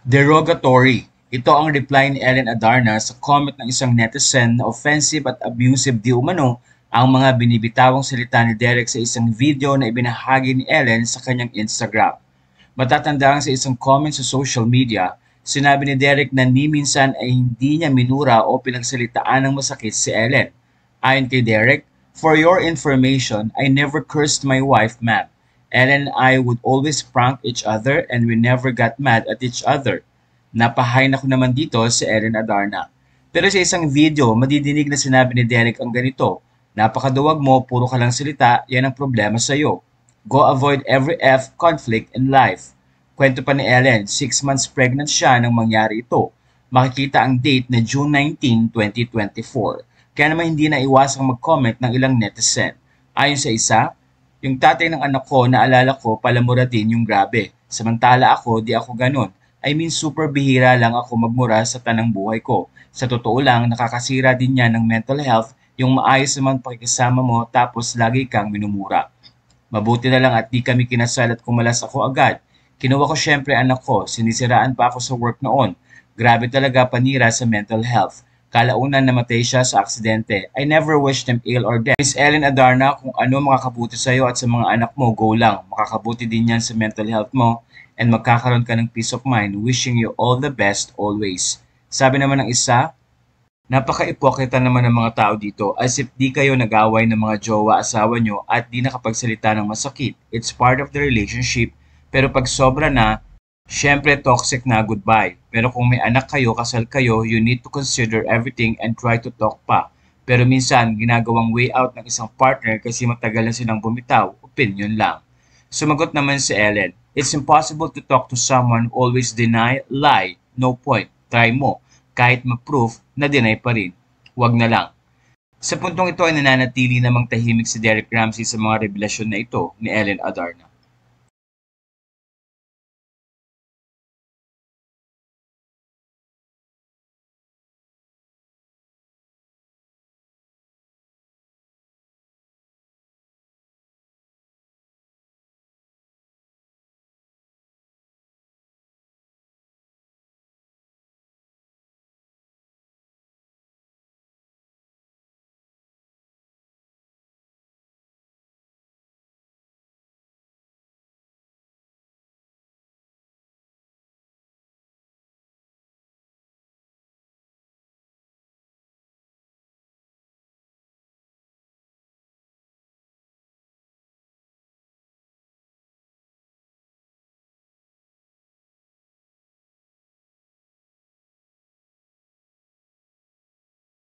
Derogatory. Ito ang reply ni Ellen Adarna sa comment ng isang netizen na offensive at abusive di umano ang mga binibitawang salita ni Derek sa isang video na ibinahagi ni Ellen sa kanyang Instagram. Matatandaan sa isang comment sa social media, sinabi ni Derek na ni minsan ay hindi niya minura o pinagsalitaan ng masakit si Ellen. Ayon kay Derek, "For your information, I never cursed my wife, ma'am. Ellen and I would always prank each other and we never got mad at each other." Napahay na ko naman dito si Ellen Adarna. Pero sa isang video, madidinig na sinabi ni Derek ang ganito, "Napakaduwag mo, puro ka lang salita, yan ang problema sa'yo. Go avoid every conflict in life." Kwento pa ni Ellen, 6 months pregnant siya nang mangyari ito. Makikita ang date na June 19, 2024. Kaya naman hindi na iwasang mag-comment ng ilang netizen. Ayon sa isa, "Yung tatay ng anak ko, naalala ko, palamura din yung grabe. Samantala ako, di ako ganun. I mean, super bihira lang ako magmura sa tanang buhay ko. Sa totoo lang, nakakasira din yan ng mental health yung maayos naman pakikisama mo tapos lagi kang minumura. Mabuti na lang at di kami kinasal at kumalas ako agad. Kinuha ko syempre anak ko, sinisiraan pa ako sa work noon. Grabe talaga panira sa mental health. Kalaunan namatay siya sa aksidente. I never wish them ill or death." Miss Ellen Adarna, kung ano makakabuti sa'yo at sa mga anak mo, go lang. Makakabuti din yan sa mental health mo and magkakaroon ka ng peace of mind. Wishing you all the best always. Sabi naman ng isa, "Napaka-ipokrita naman ng mga tao dito as if di kayo nag-away ng mga jowa-asawa nyo at di nakapagsalita ng masakit. It's part of the relationship, pero pag sobra na, syempre toxic na, goodbye. Pero kung may anak kayo, kasal kayo, you need to consider everything and try to talk pa. Pero minsan, ginagawang way out ng isang partner kasi matagal na silang bumitaw, opinion lang." Sumagot naman si Ellen, "It's impossible to talk to someone who always deny, lie. No point. Try mo. Kahit ma-proof, na-deny pa rin. Wag na lang." Sa puntong ito ay nananatili namang tahimik si Derek Ramsey sa mga revelasyon na ito ni Ellen Adarna.